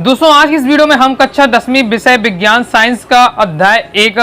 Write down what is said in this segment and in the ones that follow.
दोस्तों आज की इस वीडियो में हम कक्षा 10वीं विषय विज्ञान साइंस का अध्याय 1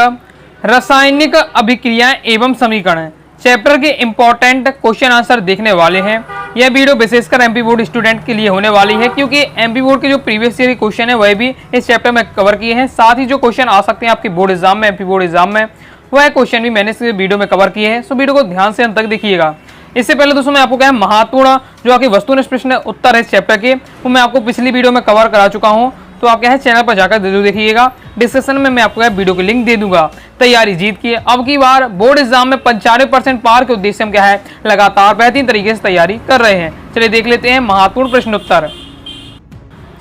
रासायनिक अभिक्रियाएं एवं समीकरण चैप्टर के इंपॉर्टेंट क्वेश्चन आंसर देखने वाले हैं। यह वीडियो विशेषकर एमपी बोर्ड स्टूडेंट के लिए होने वाली है, क्योंकि एमपी बोर्ड के जो प्रीवियस ईयर क्वेश्चन है वह भी इस चैप्टर में कवर किए हैं। साथ ही जो क्वेश्चन आ सकते हैं आपके बोर्ड एग्जाम में, एमपी बोर्ड एग्जाम में, वह क्वेश्चन भी मैंने इस वीडियो में कवर किए हैं। सो वीडियो को ध्यान से अंत तक देखिएगा। इससे पहले दोस्तों मैं आपको क्या है महत्वपूर्ण जो आपकी वस्तुनिष्ठ प्रश्न उत्तर है इस चैप्टर के, वो मैं आपको पिछली वीडियो में कवर करा चुका हूं। तो आप क्या है चैनल पर जाकर जरूर देखिएगा। डिस्क्रिप्शन में मैं आपको वीडियो की लिंक दे दूंगा। तैयारी जीत की अब की बार बोर्ड एग्जाम में 95% पार के उद्देश्य हम क्या है लगातार बेहतरीन तरीके से तैयारी कर रहे हैं। चलिए देख लेते हैं महत्वपूर्ण प्रश्नोत्तर।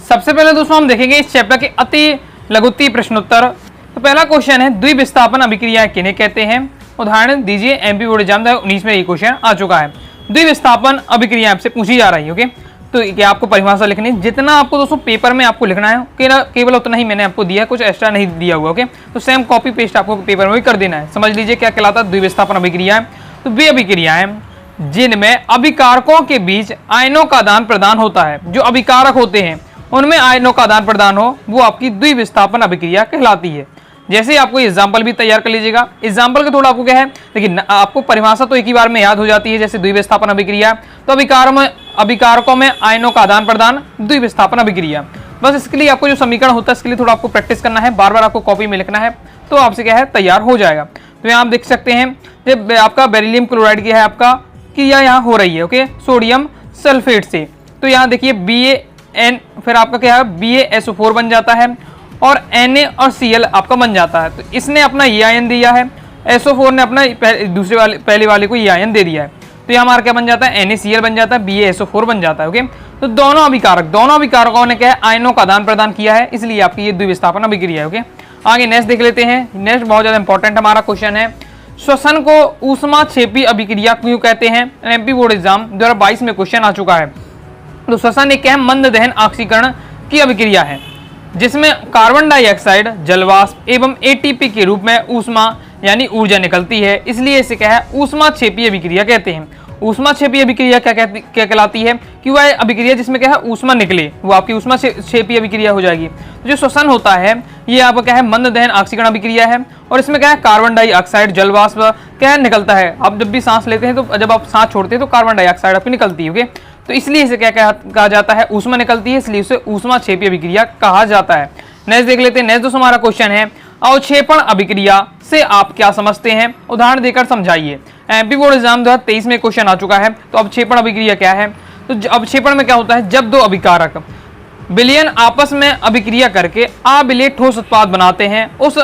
सबसे पहले दोस्तों हम देखेंगे इस चैप्टर के अति लघुत्तम प्रश्नोत्तर। तो पहला क्वेश्चन है द्विविस्थापन अभिक्रियाएं किन्हें कहते हैं। उदाहरण दीजिए, एमपी बोर्ड एग्जाम 2019 में ये क्वेश्चन आ चुका है। द्विविस्थापन अभिक्रिया आपसे पूछी जा रही है। ओके, तो क्या आपको परिभाषा लिखनी, जितना आपको दोस्तों पेपर में आपको लिखना है केवल उतना ही मैंने आपको दिया है, कुछ एक्स्ट्रा नहीं दिया हुआ। ओके, तो सेम कॉपी पेस्ट आपको पेपर में भी कर देना है। समझ लीजिए क्या कहलाता है द्विविस्थापन अभिक्रिया। तो वे अभिक्रियाएं जिनमें अभिकारकों के बीच आयनों का आदान प्रदान होता है, जो अभिकारक होते हैं उनमें आयनों का आदान प्रदान हो, वो आपकी द्विविस्थापन अभिक्रिया कहलाती है। जैसे आपको एग्जाम्पल भी तैयार कर लीजिएगा। एग्जाम्पल के थोड़ा आपको क्या है, लेकिन आपको परिभाषा तो एक ही बार में याद हो जाती है। जैसे द्विविस्थापन अभिक्रिया, तो अभिकारकों में आयनों का आदान प्रदान द्विविस्थापन अभिक्रिया। बस इसके लिए आपको जो समीकरण होता है इसके लिए थोड़ा आपको प्रैक्टिस करना है, बार बार आपको कॉपी में लिखना है, तो आपसे क्या है तैयार हो जाएगा। तो यहाँ आप देख सकते हैं जब आपका बेरिलियम क्लोराइड की है आपका क्रिया यहाँ हो रही है। ओके, सोडियम सल्फेट से। तो यहाँ देखिए BaN, फिर आपका क्या है BaSO4 बन जाता है और Na और Cl आपका बन जाता है। तो इसने अपना ये आयन दिया है, SO4 ने अपना पहले वाले को ये आयन दे दिया है। तो यहाँ हमारा क्या बन जाता है NaCl बन जाता है, BaSO4 बन जाता है। ओके, तो दोनों अभिकारकों ने क्या है आयनों का आदान प्रदान किया है, इसलिए आपकी ये द्विविस्थापन अभिक्रिया है। ओके, आगे नेक्स्ट देख लेते हैं। नेक्स्ट बहुत ज्यादा इंपॉर्टेंट हमारा क्वेश्चन है, श्वसन को ऊष्माक्षेपी अभिक्रिया क्यों कहते हैं। एमपी बोर्ड एग्जाम 2022 में क्वेश्चन आ चुका है। तो श्वसन एक क्या है मंद दहन ऑक्सीकरण की अभिक्रिया है, जिसमें कार्बन डाइऑक्साइड जलवाष्प एवं एटीपी के रूप में ऊष्मा यानी ऊर्जा निकलती है, इसलिए इसे क्या है ऊष्माक्षेपी अभिक्रिया कहते हैं। ऊष्माक्षेपी अभिक्रिया क्या कहलाती है कि वह अभिक्रिया जिसमें क्या है ऊष्मा निकले, वो आपकी ऊष्माक्षेपी अभिक्रिया हो जाएगी। तो जो श्वसन होता है ये आपका क्या है मंद दहन ऑक्सीकरण अभिक्रिया है, और इसमें क्या है कार्बन डाइऑक्साइड जलवाष्प क्या है निकलता है। आप जब भी सांस लेते हैं तो जब आप सांस छोड़ते हैं तो कार्बन डाइऑक्साइड आपकी निकलती है। ओके, तो इसलिए इसे क्या कहा जाता है ऊष्मा निकलती है, इसलिए उसे ऊष्माक्षेपी अभिक्रिया कहा जाता है। नेक्स्ट देख लेते हैं। नेक्स्ट दोस्तों हमारा क्वेश्चन है अवक्षेपण अभिक्रिया से आप क्या समझते हैं, उदाहरण देकर समझाइए। एमपी बोर्ड एग्जाम 2023 में क्वेश्चन आ चुका है। तो अवक्षेपण अभिक्रिया क्या है। तो अवक्षेपण में क्या होता है, जब दो अभिकारक विलयन आपस में अभिक्रिया करके अविलेय ठोस उत्पाद बनाते हैं, उस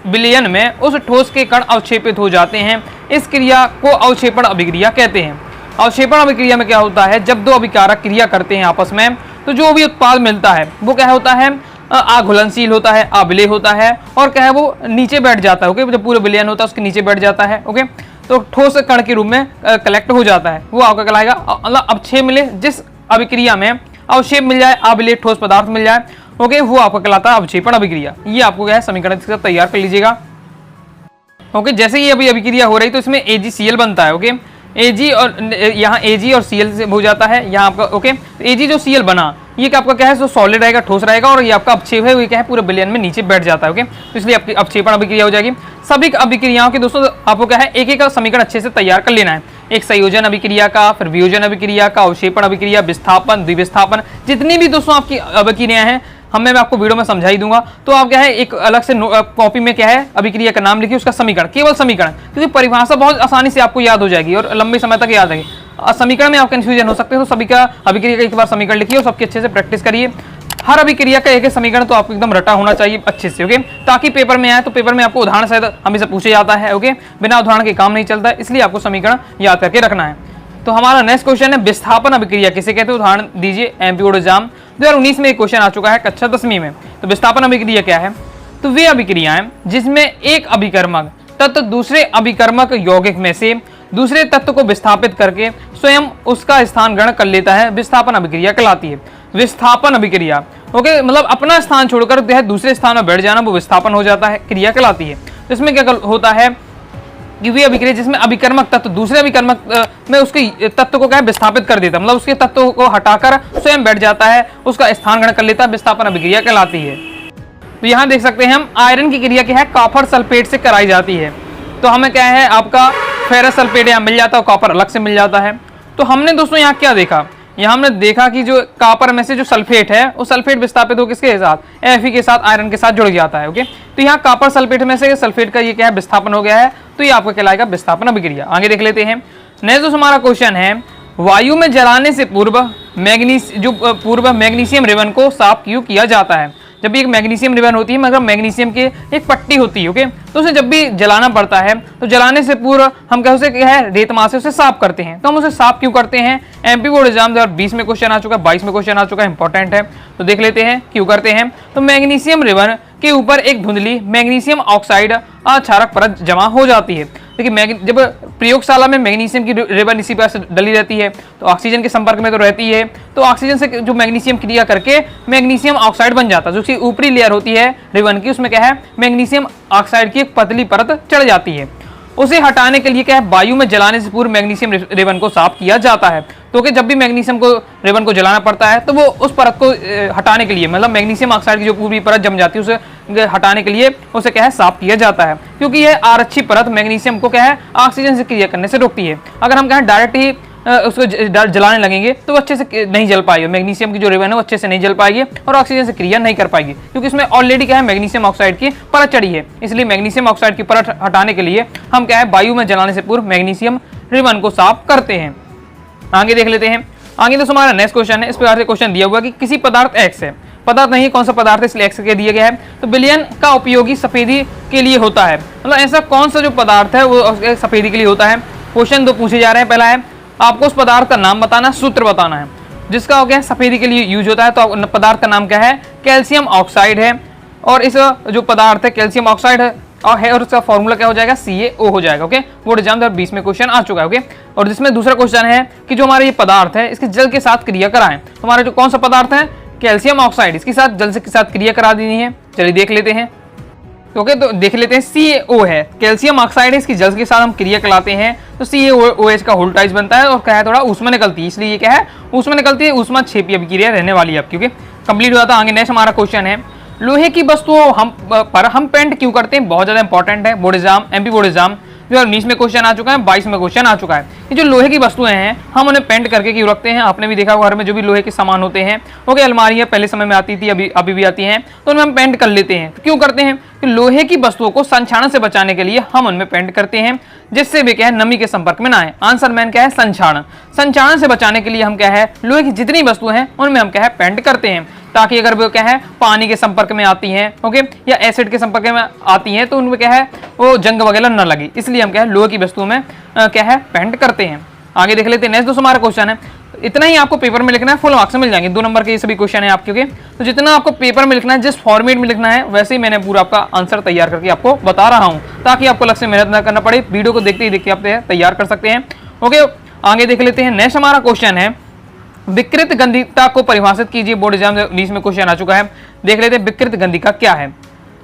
विलयन में उस ठोस के कण अवक्षेपित हो जाते हैं, इस क्रिया को अवक्षेपण अभिक्रिया कहते हैं। अवक्षेपण अभिक्रिया में क्या होता है, जब दो अभिकारक क्रिया करते हैं आपस में, तो जो भी उत्पाद मिलता है वो क्या होता है अघुलनशील होता है, अविलेय होता है, और क्या है वो नीचे बैठ जाता है। ओके, जब पूरा विलयन होता है उसके नीचे बैठ जाता है। ओके, तो ठोस कण के रूप में कलेक्ट हो जाता है, वो आपका कहलाएगा मतलब अवक्षेप मिले, जिस अभिक्रिया में अवक्षेप मिल जाए, अविलेय ठोस पदार्थ मिल जाए। ओके, वो आपका कहलाता है अवक्षेपण अभिक्रिया। ये आपको क्या है समीकरण तैयार कर लीजिएगा। ओके, जैसे ये अभी अभिक्रिया हो रही तो इसमें AgCl बनता है। ओके, Ag और यहाँ Ag और Cl से हो जाता है यहाँ आपका। ओके, Ag जो Cl बना ये क्या आपका क्या है जो सॉलिड रहेगा, ठोस रहेगा, और ये आपका अवक्षेप है वो क्या है पूरे विलयन में नीचे बैठ जाता है। ओके, तो इसलिए आपकी अवक्षेपण अभिक्रिया हो जाएगी। सभी अभिक्रियाओं के दोस्तों आपको क्या है एक एक का समीकरण अच्छे से तैयार कर लेना है। एक संयोजन अभिक्रिया का, फिर वियोजन अभिक्रिया का, अवक्षेपण अभिक्रिया, विस्थापन, द्विविस्थापन, जितनी भी दोस्तों आपकी अभिक्रियाएं हैं मैं आपको वीडियो में समझा ही दूंगा। तो आप क्या है एक अलग से कॉपी में क्या है अभिक्रिया का नाम लिखिए, उसका समीकरण, केवल समीकरण, क्योंकि परिभाषा बहुत आसानी से आपको याद हो जाएगी और लंबे समय तक याद रहेगी। समीकरण में आप कंफ्यूजन हो सकते हैं, तो सभी का अभिक्रिया का एक बार समीकरण लिखिए और सबके अच्छे से प्रैक्टिस करिए। हर अभिक्रिया का एक एक समीकरण तो आपको एकदम रटा होना चाहिए अच्छे से। ओके, ताकि पेपर में आए तो पेपर में आपको उदाहरण सहित हमेशा पूछे जाता है। ओके, बिना उदाहरण के काम नहीं चलता है, इसलिए आपको समीकरण याद करके रखना है। तो हमारा नेक्स्ट क्वेश्चन है विस्थापन अभिक्रिया किसे कहते हैं, उदाहरण दीजिए। एमपी बोर्ड एग्जाम 2019 में एक क्वेश्चन आ चुका है कक्षा 10वीं में। तो विस्थापन अभिक्रिया क्या है। तो वे अभिक्रियाएं जिसमें एक अभिकर्मक तत्व दूसरे अभिकर्मक यौगिक में से दूसरे तत्व को विस्थापित करके स्वयं उसका स्थान ग्रहण कर लेता है, विस्थापन अभिक्रिया कहलाती है। विस्थापन अभिक्रिया ओके, मतलब अपना स्थान छोड़कर दूसरे स्थान में बैठ जाना, वो विस्थापन हो जाता है, क्रिया कहलाती है। इसमें क्या होता है कि वे अभिक्रिया जिसमें अभिकर्मक तत्व दूसरे अभिकर्मक में उसके तत्व को क्या है विस्थापित कर देता है, मतलब उसके तत्व को हटाकर स्वयं बैठ जाता है, उसका स्थान ग्रहण कर लेता है, विस्थापन अभिक्रिया कहलाती है। तो यहाँ देख सकते हैं हम आयरन की क्रिया क्या है कॉपर सल्फेट से कराई जाती है। तो हमें क्या है आपका फेरस सल्फेट यहाँ मिल जाता है, कॉपर अलग से मिल जाता है। तो हमने दोस्तों यहाँ क्या देखा, यहाँ हमने देखा कि जो कॉपर में से जो सल्फेट है वो सल्फेट विस्थापित हो किसके साथ, Fe के साथ आयरन के साथ जुड़ जाता है। ओके, तो यहाँ कॉपर सल्फेट में से सल्फेट का ये क्या है विस्थापन हो गया है, तो ये आपका कहलाएगा विस्थापन अभिक्रिया। आगे देख लेते हैं। नेक्स्ट जो हमारा क्वेश्चन है, वायु में जलाने से पूर्व मैग्नीशियम रिबन को साफ क्यों किया जाता है। जब भी एक मैग्नीशियम रिबन होती है, मतलब मैग्नीशियम की एक पट्टी होती है, ओके, तो उसे जब भी जलाना पड़ता है तो जलाने से पूर्व हम क्या उसे क्या है रेतमा से उसे साफ करते हैं। तो हम उसे साफ क्यों करते हैं, एमपी बोर्ड एग्जाम 2020 में क्वेश्चन आ चुका है, 22 में क्वेश्चन आ चुका है, इंपॉर्टेंट है। तो देख लेते हैं क्यों करते हैं। तो मैग्नीशियम रिबन के ऊपर एक धुंधली मैग्नीशियम ऑक्साइड अक्षारक परत जमा हो जाती है। देखिए जब प्रयोगशाला में मैग्नीशियम की रिबन इसी पर डली रहती है तो ऑक्सीजन के संपर्क में तो रहती है, तो ऑक्सीजन से जो मैग्नीशियम क्रिया करके मैग्नीशियम ऑक्साइड बन जाता है। जो उसकी ऊपरी लेयर होती है रिबन की, उसमें क्या है मैग्नीशियम ऑक्साइड की एक पतली परत चढ़ जाती है। उसे हटाने के लिए क्या है वायु में जलाने से पूर्व मैग्नीशियम रिबन को साफ किया जाता है। तो कि जब भी मैग्नीशियम को रिबन को जलाना पड़ता है तो वो उस परत को हटाने के लिए, मतलब मैग्नीशियम ऑक्साइड की जो पूरी परत जम जाती है उसे हटाने के लिए उसे क्या है साफ किया जाता है, क्योंकि यह आरक्षी परत मैग्नीशियम को क्या है ऑक्सीजन से क्रिया करने से रोकती है। अगर हम क्या है डायरेक्ट ही उसको जलाने लगेंगे तो वो अच्छे से नहीं जल पाएगी, मैग्नीशियम की जो रिबन है वो अच्छे से नहीं जल पाएगी और ऑक्सीजन से क्रिया नहीं कर पाएगी, क्योंकि इसमें ऑलरेडी क्या है मैग्नीशियम ऑक्साइड की परत चढ़ी है। इसलिए मैग्नीशियम ऑक्साइड की परत हटाने के लिए हम क्या है वायु में जलाने से पूर्व मैग्नीशियम रिबन को साफ करते हैं। आगे देख लेते हैं। आगे तो हमारा नेक्स्ट क्वेश्चन है, इस प्रकार से क्वेश्चन दिया हुआ कि किसी पदार्थ एक्स है, पदार्थ नहीं कौन सा पदार्थ है इसलिए एक्स के दिया गया है। तो विलयन का उपयोगी सफेदी के लिए होता है, मतलब ऐसा कौन सा जो पदार्थ है वो सफेदी के लिए होता है। क्वेश्चन दो पूछे जा रहे हैं। पहला है आपको उस पदार्थ का नाम बताना, सूत्र बताना है जिसका हो गया सफेदी के लिए यूज होता है। तो पदार्थ का नाम क्या है, कैल्शियम ऑक्साइड है, और इस जो पदार्थ है कैल्शियम ऑक्साइड है और उसका फॉर्मूला क्या हो जाएगा CaO हो जाएगा। ओके, बोर्ड एग्जाम 2020 में क्वेश्चन आ चुका है। ओके, और जिसमें दूसरा क्वेश्चन है कि जो हमारा ये पदार्थ है इसके जल के साथ क्रिया कराएं। तो हमारा जो कौन सा पदार्थ है कैल्शियम ऑक्साइड, इसके साथ जल के साथ क्रिया करा देनी है। चलिए देख लेते हैं। ओके, तो देख लेते हैं CaO है, कैल्शियम ऑक्साइड है, इसकी जल के साथ हम क्रिया कराते हैं तो CaOH का वोल्टाइज बनता है और क्या है थोड़ा ऊष्मा निकलती है, इसलिए ये क्या है ऊष्मा निकलती है, ऊष्मा क्षेपी अभिक्रिया रहने वाली है आपकी। कंप्लीट हुआ था। आगे नेक्स्ट हमारा क्वेश्चन है, लोहे की वस्तुओं पर हम पेंट क्यों करते हैं। बहुत ज्यादा इंपॉर्टेंट है, board exam MP board exam 2019 में क्वेश्चन आ चुका है, 22 में क्वेश्चन आ चुका है कि जो लोहे की वस्तुएं हैं हम उन्हें पेंट करके क्यों रखते हैं। आपने भी देखा घर में जो भी लोहे के सामान होते हैं, ओके, अलमारियां पहले समय में आती थी, अभी भी आती हैं, तो उनमें हम पेंट कर लेते हैं। तो क्यों करते हैं कि लोहे की वस्तुओं को संक्षारण से बचाने के लिए हम उनमें पेंट करते हैं, जिससे वे क्या है नमी के संपर्क में ना आए। आंसर मैन क्या है संक्षारण। संक्षारण से बचाने के लिए हम क्या है लोहे की जितनी वस्तुएं हैं उनमें हम क्या है पेंट करते हैं, ताकि अगर वो क्या है पानी के संपर्क में आती हैं, ओके, या एसिड के संपर्क में आती हैं तो उनमें क्या है वो जंग वगैरह न लगे, इसलिए हम क्या है लोहे की वस्तुओं में क्या है पेंट करते हैं। आगे देख लेते हैं। नेक्स्ट दोस्तों हमारा क्वेश्चन है, इतना ही आपको पेपर में लिखना है, फुल मार्क्स मिल जाएंगे। 2 नंबर के ये सभी क्वेश्चन है आपके। तो जितना आपको पेपर में लिखना है, जिस फॉर्मेट में लिखना है, वैसे ही मैंने पूरा आपका आंसर तैयार करके आपको बता रहा हूँ, ताकि आपको अलग से मेहनत न करना पड़े। वीडियो को देखते ही देखते आप तैयार कर सकते हैं। ओके, आगे देख लेते हैं। नेक्स्ट हमारा क्वेश्चन है, विकृत गंधिता को परिभाषित कीजिए। बोर्ड एग्जाम 20 में क्वेश्चन आ चुका है। देख लेते हैं विकृत गंधिका क्या है।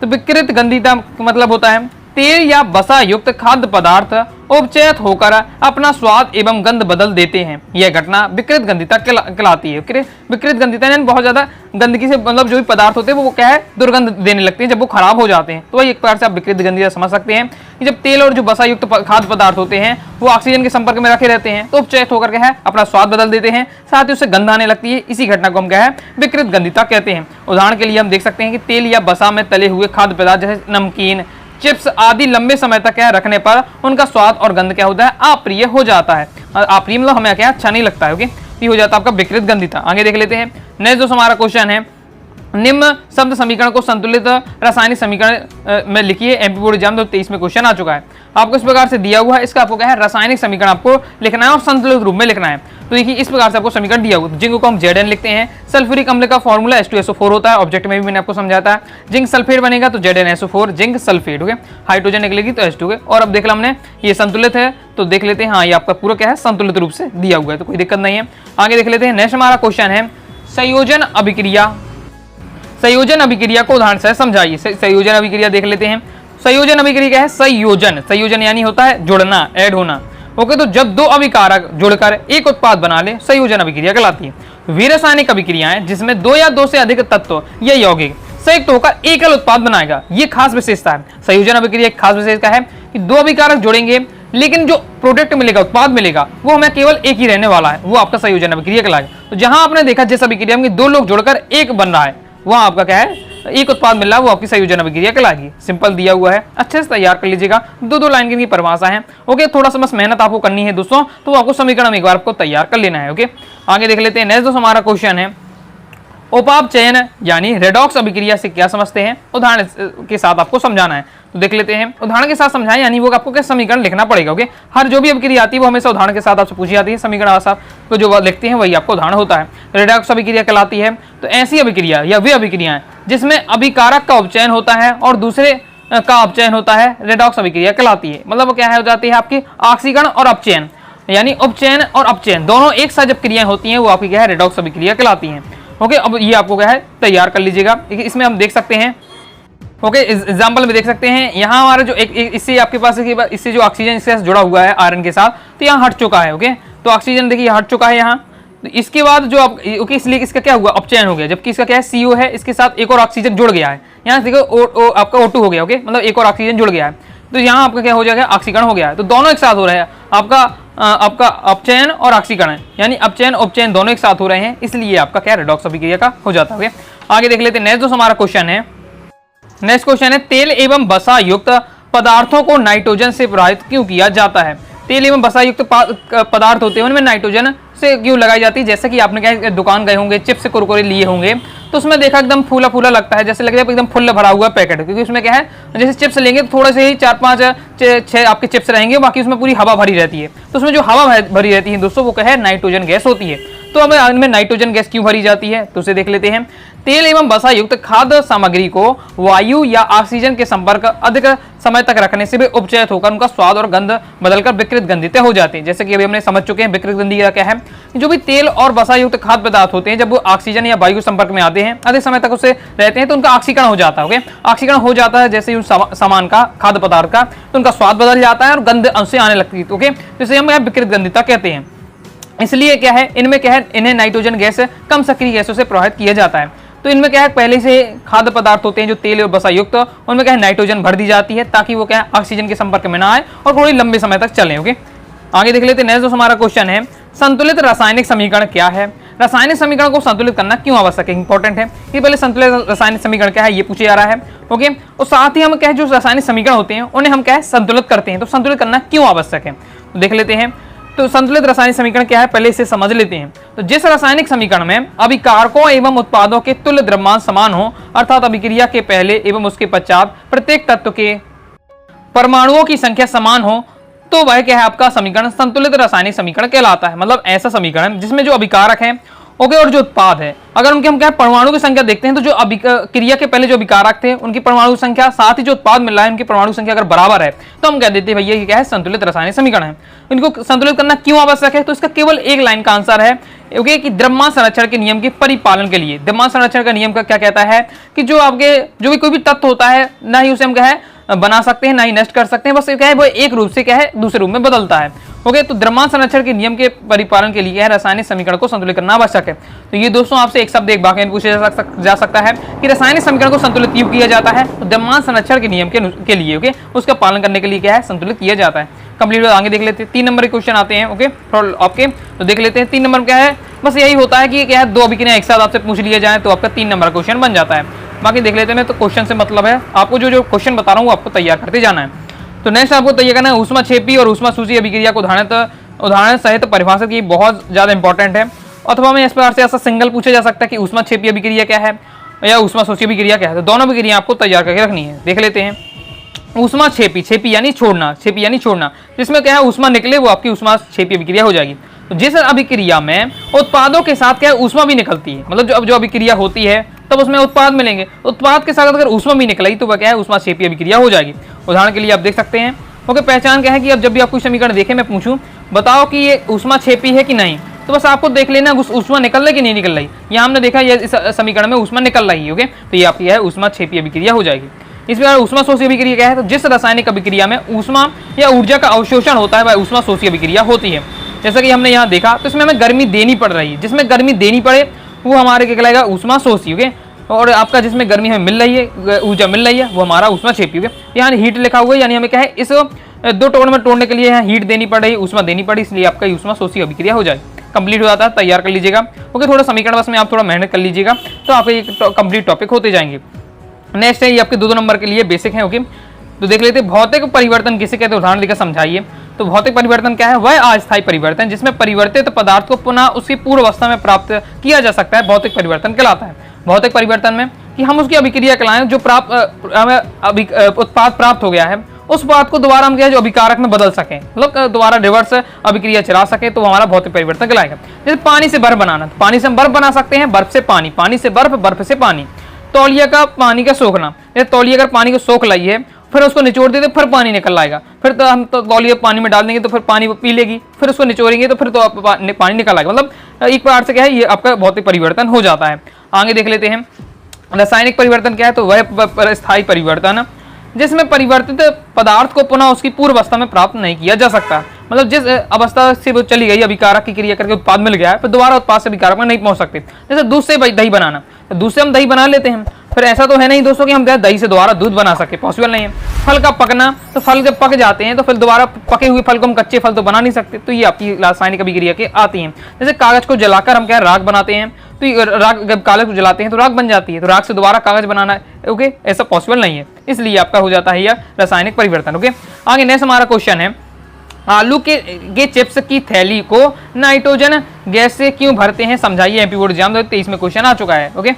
तो विकृत गंधिता मतलब होता है तेल या वसा युक्त खाद्य पदार्थ उपचयित होकर अपना स्वाद एवं गंध बदल देते हैं। यह घटना विकृत गंधिता कहलाती है। विकृत गंधिता यानी बहुत ज्यादा गंदगी से मतलब जो भी पदार्थ होते हैं वो क्या है दुर्गंध देने लगते हैं जब वो खराब हो जाते हैं। तो वही एक प्रकार से आप विकृत गंधिता समझ सकते हैं कि जब तेल और जो वसा युक्त खाद्य पदार्थ होते हैं वो ऑक्सीजन के संपर्क में रखे रहते हैं तो उपचयित होकर क्या है अपना स्वाद बदल देते हैं, साथ ही उससे गंध आने लगती है। इसी घटना को हम क्या है विकृत गंधिता कहते हैं। उदाहरण के लिए हम देख सकते हैं कि तेल या वसा में तले हुए खाद्य पदार्थ जैसे नमकीन, चिप्स आदि लंबे समय तक क्या रखने पर उनका स्वाद और गंध क्या होता है अप्रिय हो जाता है। अप्रिय मतलब हमें क्या अच्छा नहीं लगता है। ओके, ये हो जाता है आपका विकृत गंधिता। आगे देख लेते हैं। नेक्स्ट जो हमारा क्वेश्चन है, निम्न शब्द समीकरण को संतुलित रासायनिक समीकरण में लिखिए। एमपी बोर्ड एग्जाम 2023 में क्वेश्चन आ चुका है। आपको इस प्रकार से दिया हुआ है, इसका आपको क्या है रासायनिक समीकरण आपको लिखना है और संतुलित रूप में लिखना है। तो देखिए इस प्रकार से आपको समीकरण दिया हुआ है। जिंक को हम Zn लिखते हैं। सल्फ्यूरिक अम्ल का फॉर्मूला H2SO4 होता है, ऑब्जेक्ट में भी मैंने आपको समझाया था। जिंक सल्फेट बनेगा तो ZnSO4 zinc sulphate. Okay, hydrogen निकलेगी तो H2। और अब देख ला हमने ये संतुलित है तो देख लेते हैं। हाँ, ये आपका पूरा क्या है संतुलित रूप से दिया हुआ है, तो कोई दिक्कत नहीं है। आगे देख लेते हैं। नेक्स्ट हमारा क्वेश्चन है संयोजन अभिक्रिया। संयोजन अभिक्रिया को उदाहरण से समझाइए। संयोजन अभिक्रिया देख लेते हैं। संयोजन अभिक्रिया क्या है? संयोजन, संयोजन यानी होता है जुड़ना, ऐड होना। ओके, तो जब दो अभिकारक जुड़कर एक उत्पाद बना ले, संयोजन अभिक्रिया कहलाती है। वे रासायनिक अभिक्रियाएं जिसमें दो या दो से अधिक तत्व या यौगिक संयुक्त होकर एकल उत्पाद बनाएगा, ये खास विशेषता है। संयोजन अभिक्रिया एक खास विशेषता है कि दो अभिकारक जोड़ेंगे लेकिन जो प्रोडक्ट मिलेगा, उत्पाद मिलेगा, वो हमें केवल एक ही रहने वाला है, वो आपका संयोजन अभिक्रिया कहलाएगा। तो जहां आपने देखा जिस अभिक्रिया में दो लोग जुड़कर एक बन रहा है, वहां आपका क्या है? एक उत्पाद मिल रहा है, वो आपकी संयोजन अभिक्रिया कहलाएगी। सिंपल दिया हुआ है, अच्छे से तैयार कर लीजिएगा। दो लाइन की परिभाषा है। ओके, थोड़ा सा बस मेहनत आपको करनी है दोस्तों, तो आपको समीकरण एक बार आपको तैयार कर लेना है। ओके, आगे देख लेते हैं। नेक्स्ट दोस्तों हमारा क्वेश्चन है उपाप चयन यानी रेडॉक्स अभिक्रिया से क्या समझते हैं, उदाहरण के साथ आपको समझाना है। तो देख लेते हैं, उदाहरण के साथ समझाएं यानी वो आपको क्या समीकरण लिखना पड़ेगा। ओके, हर जो भी अभिक्रिया आती है वो हमेशा उदाहरण के साथ आपसे पूछी जाती है। समीकरण तो जो लिखते हैं वही आपको उदाहरण होता है। रेडॉक्स अभिक्रिया कहलाती है तो ऐसी अभिक्रिया या वे अभिक्रियाएं जिसमें अभिकारक का उपचयन होता है और दूसरे का अपचयन होता है, रेडॉक्स अभिक्रिया कहलाती है। मतलब क्या है, हो जाती है आपकी ऑक्सीकरण और अपचयन, यानी उपचयन और अपचयन दोनों एक साथ जब क्रियाएं होती हैं वो आपकी क्या है? रेडॉक्स अभिक्रिया कहलाती हैं। ओके, अब ये आपको क्या है? तैयार कर लीजिएगा। इसमें हम देख सकते हैं, ओके, एग्जाम्पल में देख सकते हैं। यहाँ हमारा जो एक इससे आपके पास इससे जो ऑक्सीजन इसके साथ जुड़ा हुआ है आयरन के साथ, तो यहाँ हट चुका है। ओके, तो ऑक्सीजन देखिए हट चुका है यहाँ। तो इसके बाद जो ओके, इसलिए इसका क्या हुआ? अपचयन हो गया। जबकि इसका क्या है? CO है, इसके साथ एक और ऑक्सीजन जुड़ गया है। यहाँ देखो आपका O2 हो गया। ओके, मतलब एक और ऑक्सीजन जुड़ गया है, तो यहाँ आपका क्या हो जाएगा? ऑक्सीकरण हो गया है। तो दोनों एक साथ हो रहे हैं, आपका अपचयन और ऑक्सीकरण, यानी अपचयन उपचयन दोनों एक साथ हो रहे हैं, इसलिए आपका क्या? रेडॉक्स अभिक्रिया का हो जाता है। आगे देख लेते हैं। नेक्स्ट जो हमारा क्वेश्चन है, नेक्स्ट क्वेश्चन है तेल एवं वसा युक्त पदार्थों को नाइट्रोजन से प्रभावित क्यों किया जाता है? तेल एवं वसा युक्त पदार्थ होते हैं उनमें नाइट्रोजन से क्यों लगाई जाती है? जैसे कि आपने क्या दुकान गए होंगे, चिप्स कुरकुरे लिए होंगे, तो उसमें देखा एकदम फूला फूला लगता है, जैसे लग रहा है एकदम फुल भरा हुआ पैकेट, क्योंकि उसमें क्या है, जैसे चिप्स लेंगे तो थोड़े से ही 4-5 6 आपके चिप्स रहेंगे, बाकी उसमें पूरी हवा भरी रहती है। तो उसमें जो हवा भरी रहती है दोस्तों, वो क्या है? नाइट्रोजन गैस होती है। तो हमें इनमें नाइट्रोजन गैस क्यों भरी जाती है, तो उसे देख लेते हैं। तेल एवं वसा युक्त खाद्य सामग्री को वायु या ऑक्सीजन के संपर्क अधिक समय तक रखने से भी उपचयित होकर उनका स्वाद और गंध बदलकर विकृत गंधित हो जाते हैं। जैसे कि अभी हमने समझ चुके हैं विकृत गंधी क्या है। जो भी तेल और वसा युक्त खाद्य पदार्थ होते हैं, जब वो ऑक्सीजन या वायु के संपर्क में आते हैं, अधिक समय तक उससे रहते हैं, तो उनका ऑक्सीकरण हो जाता है। ओके, ऑक्सीकरण हो जाता है जैसे उस सामान का, खाद्य पदार्थ का, तो उनका स्वाद बदल जाता है और गंध अंश से आने लगती है। ओके, तो इसे हम विकृत गंधिता कहते हैं। इसलिए क्या है, इनमें क्या है, इन्हें नाइट्रोजन गैस कम सक्रिय गैसों से प्रभावित किया जाता है। तो इनमें क्या है, पहले से खाद्य पदार्थ होते हैं जो तेल और वसा युक्त, उनमें क्या है, नाइट्रोजन भर दी जाती है ताकि वो क्या है, ऑक्सीजन के संपर्क में ना आए और थोड़ी लंबे समय तक चले। ओके, आगे देख लेते हैं। नेक्स्ट जो हमारा क्वेश्चन है, संतुलित रासायनिक समीकरण क्या है? रासायनिक समीकरण को संतुलित करना क्यों आवश्यक है? इंपॉर्टेंट है। ये पहले संतुलित रासायनिक समीकरण क्या है ये पूछे जा रहा है। ओके, और साथ ही हम क्या है, जो रासायनिक समीकरण होते हैं उन्हें हम क्या है, संतुलित करते हैं। तो संतुलित करना क्यों आवश्यक है, तो देख लेते हैं। तो संतुलित रासायनिक समीकरण क्या है, पहले इसे समझ लेते हैं। तो जिस रासायनिक समीकरण में अभिकारकों एवं उत्पादों के तुल्य द्रव्यमान समान हो, अर्थात अभिक्रिया के पहले एवं उसके पश्चात प्रत्येक तत्व के परमाणुओं की संख्या समान हो, तो वह क्या है, आपका समीकरण संतुलित रासायनिक समीकरण कहलाता है। मतलब ऐसा समीकरण जिसमें जो अभिकारक है, ओके, और जो उत्पाद है, अगर उनके हम क्या परमाणु की संख्या देखते हैं, तो जो क्रिया के पहले जो अभिकारक थे उनकी परमाणु संख्या, साथ ही जो उत्पाद मिल रहा है उनकी परमाणु संख्या अगर बराबर है, तो हम कह देते हैं भैया ये क्या है, संतुलित रासायनिक समीकरण है। इनको संतुलित करना क्यों आवश्यक है, तो इसका केवल एक लाइन का आंसर है, ओके, कि द्रव्यमान संरक्षण के नियम के परिपालन के लिए। द्रव्यमान संरक्षण का नियम का क्या कहता है कि जो आपके जो भी कोई भी तत्व होता है, ना ही उसे हम क्या है बना सकते हैं, ना ही नष्ट कर सकते हैं, बस क्या है वो एक रूप से क्या है दूसरे रूप में बदलता है। ओके, तो द्रव्यमान संरक्षण के नियम के परिपालन के लिए रासायनिक समीकरण को संतुलित करना आवश्यक है। तो ये दोस्तों आपसे एक शब्द एक वाक्य में पूछा जा सकता है कि रासायनिक समीकरण को संतुलित क्यों किया जाता है, तो द्रव्यमान संरक्षण के नियम के लिए, ओके, उसका पालन करने के लिए क्या है, संतुलित किया जाता है। कंप्लीट आगे देख लेते हैं। 3 नंबर के क्वेश्चन आते हैं, ओके, आपके तो देख लेते हैं। 3 नंबर क्या है, बस यही होता है कि क्या है, 2 अभिक्रियाएं एक साथ आपसे पूछ लिया जाए तो आपका 3 नंबर क्वेश्चन बन जाता है। बाकी देख लेते हैं। तो क्वेश्चन से मतलब है आपको जो क्वेश्चन बता रहा हूँ वो आपको तैयार करते जाना है। तो नेक्स्ट आपको तैयार करना है ऊष्माक्षेपी और ऊष्मासूची अभिक्रिया को उदाहरण सहित परिभाषित की, बहुत ज्यादा इंपॉर्टेंट है। अथवा में इस प्रकार से ऐसा सिंगल पूछा जा सकता है कि ऊष्माक्षेपी अभिक्रिया क्या है या ऊष्मासूची अभिक्रिया क्या है। तो दोनों अभिक्रिया आपको तैयार करके रखनी है। देख लेते हैं। ऊष्माक्षेपी, छेपी यानी छोड़ना, छेपी यानी छोड़ना, जिसमें क्या है ऊष्मा निकले वो आपकी ऊष्माक्षेपी अभिक्रिया हो जाएगी। तो जिस अभिक्रिया में उत्पादों के साथ क्या है ऊष्मा भी निकलती है, मतलब जो अभिक्रिया होती है तब उसमें उत्पाद मिलेंगे, उत्पाद के साथ अगर ऊष्मा भी निकलाई तो वह क्या है ऊष्माक्षेपी अभिक्रिया हो जाएगी। उदाहरण के लिए आप देख सकते हैं। ओके, पहचान क्या है कि अब जब भी आप कोई समीकरण देखें, मैं पूछूं बताओ कि ये ऊष्माक्षेपी है कि नहीं, तो बस आपको देख लेना ऊष्मा निकल रही कि नहीं निकल रही। यहाँ हमने देखा ये इस समीकरण में ऊष्मा निकल रही है। ओके, तो ये आपकी है ऊष्माक्षेपी अभिक्रिया हो जाएगी। इस प्रकार ऊष्मा शोषी अभिक्रिया क्या है, तो जिस रासायनिक अभिक्रिया में ऊष्मा या ऊर्जा का अवशोषण होता है वह ऊष्मा शोषी अभिक्रिया होती है। जैसा कि हमने यहाँ देखा, तो इसमें हमें गर्मी देनी पड़ रही है, जिसमें गर्मी देनी पड़े वो हमारे क्या कहलाएगा, ऊष्मा शोषी। ओके, और आपका जिसमें गर्मी हमें मिल रही है, ऊर्जा मिल रही है, वो हमारा ऊष्मा क्षेपी। ओके, यहाँ हीट लिखा हुआ है, यानी हमें क्या है, इस दो टुकड़ों में तोड़ने के लिए यहाँ हीट देनी पड़ रही, ऊष्मा देनी पड़ी, इसलिए आपका ऊष्मा शोषी अभिक्रिया हो जाए। कंप्लीट हो जाता है, तैयार कर लीजिएगा। ओके, थोड़ा समीकरण बस में आप थोड़ा मेहनत कर लीजिएगा तो आपके कंप्लीट टॉपिक होते जाएंगे। नेक्स्ट है ये आपके 2 नंबर के लिए बेसिक है। ओके, तो देख लेते हैं भौतिक परिवर्तन किसे कहते हैं, उदाहरण देकर समझाइए। तो भौतिक परिवर्तन क्या है, वह अस्थायी परिवर्तन जिसमें परिवर्तित पदार्थ को पुनः उसकी पूर्व अवस्था में प्राप्त किया जा सकता है, भौतिक परिवर्तन कहलाता है। भौतिक परिवर्तन में कि हम उसकी अभिक्रिया कराएं, जो उत्पाद प्राप्त हो गया है उस बात को दोबारा हम क्या है, जो अभिकारक में बदल सकें, मतलब दोबारा रिवर्स अभिक्रिया चला सके, तो हमारा भौतिक परिवर्तन कहलाएगा। जैसे पानी से बर्फ बनाना, तो पानी से हम बर्फ बना सकते हैं, बर्फ से पानी, पानी से बर्फ, बर्फ से पानी। तौलिया का पानी का सोखना, जैसे तौलिया अगर पानी को सोख लाई है, फिर उसको निचोड़ देते फिर पानी निकल आएगा, फिर तो हम तो तौलिया पानी में डाल देंगे तो फिर पानी पी लेगी, फिर उसको निचोड़ेंगे तो फिर तो पानी निकल आएगा। मतलब एक प्रकार से क्या है, ये आपका भौतिक परिवर्तन हो जाता है। आगे देख लेते हैं रासायनिक परिवर्तन क्या है, तो वह स्थायी परिवर्तन जिसमें परिवर्तित पदार्थ को पुनः उसकी पूर्व अवस्था में प्राप्त नहीं किया जा सकता। मतलब जिस अवस्था से वो चली गई, अभिकारक की क्रिया करके उत्पाद मिल गया है, फिर दोबारा उत्पाद से अभिकारक में नहीं पहुंच सकते। जैसे दूध से दही बनाना, तो दूध से हम दही बना लेते हैं, फिर ऐसा तो है नहीं दोस्तों कि हम दही से दोबारा दूध बना सके, पॉसिबल नहीं है। फल का पकना, तो फल जब पक जाते हैं तो फिर दोबारा पके हुए फल को हम कच्चे फल तो बना नहीं सकते, तो ये आपकी रासायनिक अभिक्रिया के आती हैं। जैसे कागज को जलाकर हम क्या राख बनाते हैं, तो राख जब कागज को जलाते हैं तो राख बन जाती है, तो राख से दोबारा कागज बनाना, ओके, ऐसा पॉसिबल नहीं है, इसलिए आपका हो जाता है यह रासायनिक परिवर्तन। ओके, आगे नेक्स्ट हमारा क्वेश्चन है, आलू के चिप्स की थैली को नाइट्रोजन गैस से क्यों भरते हैं, समझाइए। एमपी बोर्ड एग्जाम 2023 में क्वेश्चन आ चुका है। ओके,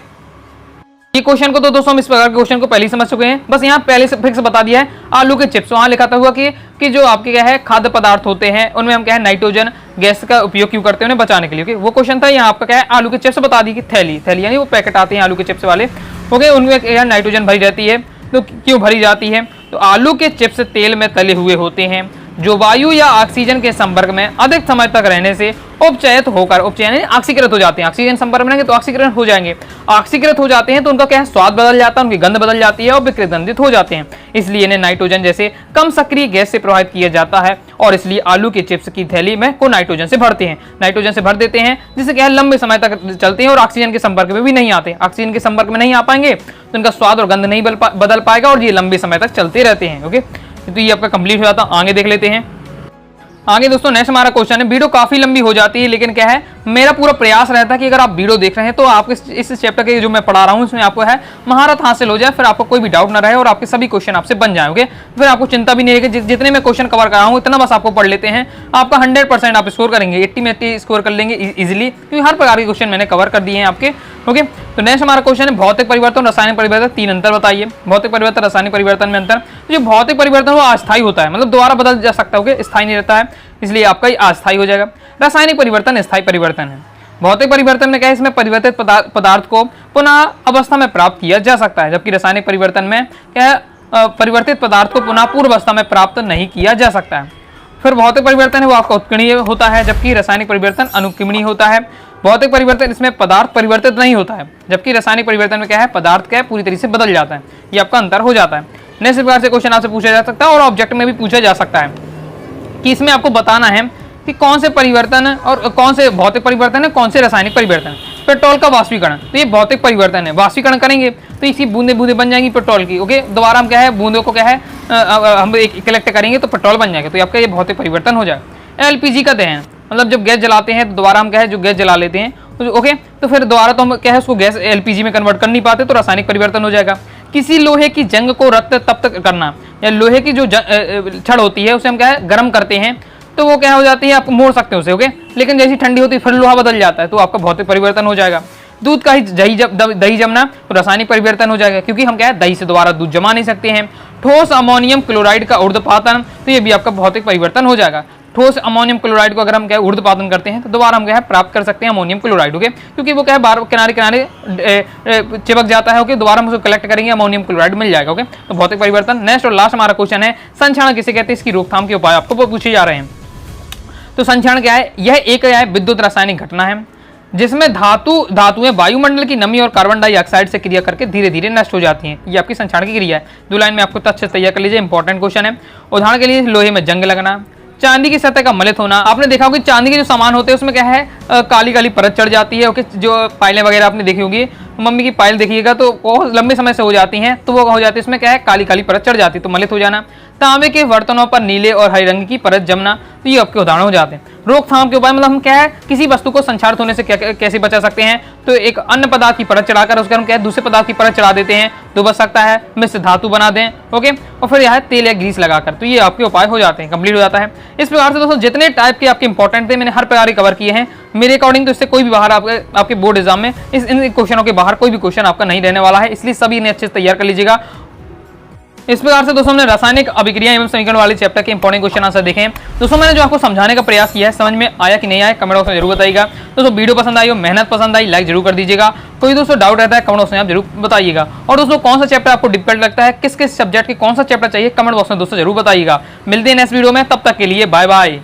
ये क्वेश्चन को तो दोस्तों हम इस प्रकार के क्वेश्चन को पहले ही समझ चुके हैं, बस यहाँ पहले से फिक्स बता दिया है। आलू के चिप्स, वहां लिखा था हुआ कि जो आपके क्या है खाद्य पदार्थ होते हैं उनमें हम क्या है नाइट्रोजन गैस का उपयोग क्यों करते हैं, उन्हें बचाने के लिए। ओके, वो क्वेश्चन था। यहाँ आपका क्या है, आलू के चिप्स बता दी कि थैली यानी वो पैकेट आते हैं आलू के चिप्स वाले, ओके, उनमें नाइट्रोजन भरी रहती है, तो क्यों भरी जाती है, तो आलू के चिप्स तेल में तले हुए होते हैं जो वायु या ऑक्सीजन के संपर्क में अधिक समय तक रहने से उपचयित होकर ऑक्सीकृत हो जाते हैं। ऑक्सीजन संपर्क में रहेंगे तो ऑक्सीकृत हो जाएंगे, ऑक्सीकृत हो जाते हैं तो उनका क्या है, स्वाद बदल जाता है, उनकी गंध बदल जाती है और विकृतगंधित हो जाते हैं। इसलिए इन्हें नाइट्रोजन जैसे कम सक्रिय गैस से प्रभावित किया जाता है और इसलिए आलू के चिप्स की थैली में को नाइट्रोजन से भरते हैं, नाइट्रोजन से भर देते हैं, जिससे क्या है लंबे समय तक चलते हैं और ऑक्सीजन के संपर्क में भी नहीं आते। ऑक्सीजन के संपर्क में नहीं आ पाएंगे तो उनका स्वाद और गंध नहीं बदल पाएगा और ये लंबे समय तक चलते रहते हैं। ओके, तो ये आपका कंप्लीट हो जाता है। आगे देख लेते हैं। आगे दोस्तों नेक्स्ट हमारा क्वेश्चन है, वीडियो काफी लंबी हो जाती है लेकिन क्या है, मेरा पूरा प्रयास रहता है कि अगर आप वीडियो देख रहे हैं तो आपको इस चैप्टर के जो मैं पढ़ा रहा हूँ इसमें आपको है महारत हासिल हो जाए, फिर आपको कोई भी डाउट ना रहे और आपके सभी क्वेश्चन आपसे बन जाएंगे, फिर आपको चिंता भी नहीं रहेगी। जितने मैं क्वेश्चन कवर कर रहा हूँ इतना बस आपको पढ़ लेते हैं, आपका 100% आप स्कोर करेंगे, 80 में 80 स्कोर कर लेंगे इजिली, क्योंकि हर प्रकार के क्वेश्चन मैंने कवर कर दिए हैं आपके। ओके, तो नेक्स्ट हमारा क्वेश्चन है भौतिक परिवर्तन रासायनिक परिवर्तन, 3 अंतर बताइए। भौतिक परिवर्तन रासायनिक परिवर्तन में अंतर, जो भौतिक परिवर्तन वो अस्थायी होता है, मतलब दोबारा बदल जा सकता है, स्थायी नहीं रहता है, इसलिए आपका ये अस्थायी हो जाएगा। रासायनिक परिवर्तन स्थायी परिवर्तन है। भौतिक परिवर्तन में क्या है, इसमें परिवर्तित पदार्थ को पुनः अवस्था में प्राप्त किया जा सकता है, जबकि रासायनिक परिवर्तन में क्या है, परिवर्तित पदार्थ को पुनः पूर्व अवस्था में प्राप्त नहीं किया जा सकता है। फिर भौतिक परिवर्तन है वो आपका उत्कीर्णीय होता है, जबकि रासायनिक परिवर्तन अनुकीर्णीय होता है। भौतिक परिवर्तन इसमें पदार्थ परिवर्तित नहीं होता है, जबकि रासायनिक परिवर्तन में क्या है, पदार्थ क्या है पूरी तरीके से बदल जाता है, ये आपका अंतर हो जाता है। नेक्स्ट प्रकार से क्वेश्चन आपसे पूछा जा सकता है और ऑब्जेक्ट में भी पूछा जा सकता है कि इसमें आपको बताना है कि कौन से परिवर्तन और कौन से भौतिक परिवर्तन है, कौन से रासायनिक परिवर्तन। पेट्रोल का वाष्पीकरण, तो ये भौतिक परिवर्तन है, वाष्पीकरण करेंगे तो इसी बूंदे बूंदे बन जाएंगी पेट्रोल की। ओके, दोबारा हम क्या है बूंदों को क्या है हम कलेक्ट करेंगे तो पेट्रोल बन जाएगा, तो आपका ये भौतिक परिवर्तन हो जाएगा। एलपीजी का दहन, मतलब जब गैस जलाते हैं तो दोबारा हम क्या है जो गैस जला लेते हैं तो ओके, तो फिर दोबारा तो हम क्या है उसको गैस एलपीजी में कन्वर्ट कर नहीं पाते, तो रासायनिक परिवर्तन हो जाएगा। किसी लोहे की जंग को रक्त तप्त करना, या लोहे की जो छड़ होती है उसे हम क्या है गर्म करते हैं तो वो क्या हो जाती है, आप मोड़ सकते हो उसे, ओके, लेकिन जैसी ठंडी होती है फिर लोहा बदल जाता है, तो आपका भौतिक परिवर्तन हो जाएगा। दूध का ही दही जमना तो रासायनिक परिवर्तन हो जाएगा, क्योंकि हम क्या है दही से दोबारा दूध जमा नहीं सकते हैं। ठोस अमोनियम क्लोराइड का ऊर्ध्वपातन, तो ये भी आपका भौतिक परिवर्तन हो जाएगा। ठोस अमोनियम क्लोराइड को अगर हम क्या ऊर्ध्वपातन करते हैं तो दोबारा हम क्या है प्राप्त कर सकते हैं अमोनियम क्लोराइड, ओके, क्योंकि वो क्या है बार किनारे किनारे चिपक जाता है, ओके, दोबारा हम उसको कलेक्ट करेंगे अमोनियम क्लोराइड मिल जाएगा। ओके, तो भौतिक परिवर्तन। नेक्स्ट और लास्ट हमारा क्वेश्चन है संक्षारण किसे कहते हैं, इसकी रोकथाम के उपाय आपको पूछे जा रहे हैं। तो संक्षारण क्या है, यह एक विद्युत रासायनिक घटना है जिसमें धातुएं वायुमंडल की नमी और कार्बन डाइऑक्साइड से क्रिया करके धीरे धीरे नष्ट हो जाती हैं। ये आपकी संक्षारण की क्रिया है। 2 लाइन में आपको तथ्य तैयार कर लीजिए, इंपॉर्टेंट क्वेश्चन है। उदाहरण के लिए लोहे में जंग लगना, चांदी की सतह का मलित होना। आपने देखा होगा चांदी के जो सामान होते हैं उसमें क्या है, काली काली परत चढ़ जाती है। ओके, जो पायलें वगैरह आपने देखी होगी, मम्मी की पायल देखिएगा तो बहुत लंबे समय से हो जाती हैं, तो वो हो जाती है, इसमें क्या है, काली काली परत चढ़ जाती है, तो मलित हो जाना। तांबे के बर्तनों पर नीले और हरे रंग की परत जमना, तो ये आपके उदाहरण हो जाते हैं। रोकथाम के उपाय मतलब हम क्या है, किसी वस्तु को संक्षारित होने से कैसे बचा सकते हैं, तो एक अन्य पदार्थ की परत चढ़ाकर उसका हम क्या है, दूसरे पदार्थ की परत चढ़ा देते हैं तो बच सकता है। मिश्र धातु बना दें, ओके, और फिर यह तेल या ग्रीस लगाकर, तो ये आपके उपाय हो जाते हैं, कंप्लीट हो जाता है। इस प्रकार से दोस्तों जितने टाइप के आपके इंपॉर्टेंट थे मैंने हर प्रकार के कवर किए हैं मेरे अकॉर्डिंग। तो इससे कोई भी बाहर आपके बोर्ड एग्जाम में इन क्वेश्चनों के बाहर कोई भी क्वेश्चन आपका नहीं रहने वाला है, इसलिए सभी इन्हें अच्छे से तैयार कर लीजिएगा। इस प्रकार से दोस्तों हमने रासायनिक अभिक्रिया एवं समीकरण वाले चैप्टर के इंपॉर्टेंट क्वेश्चन आंसर देखे हैं। दोस्तों मैंने जो आपको समझाने का प्रयास किया है, समझ में आया कि नहीं आया, कमेंट बॉक्स में जरूर बताइएगा। दोस्तों वीडियो पसंद आई हो, मेहनत पसंद आई, लाइक जरूर कर दीजिएगा। कोई दोस्तों डाउट रहता है कमेंट बॉक्स में आप जरूर बताइएगा। और दोस्तों कौन सा चैप्टर आपको डिफिकल्ट लगता है, किस किस सब्जेक्ट के कौन सा चैप्टर चाहिए, कमेंट बॉक्स में दोस्तों जरूर बताइएगा। मिलते हैं नेक्स्ट वीडियो में, तब तक के लिए बाय बाय।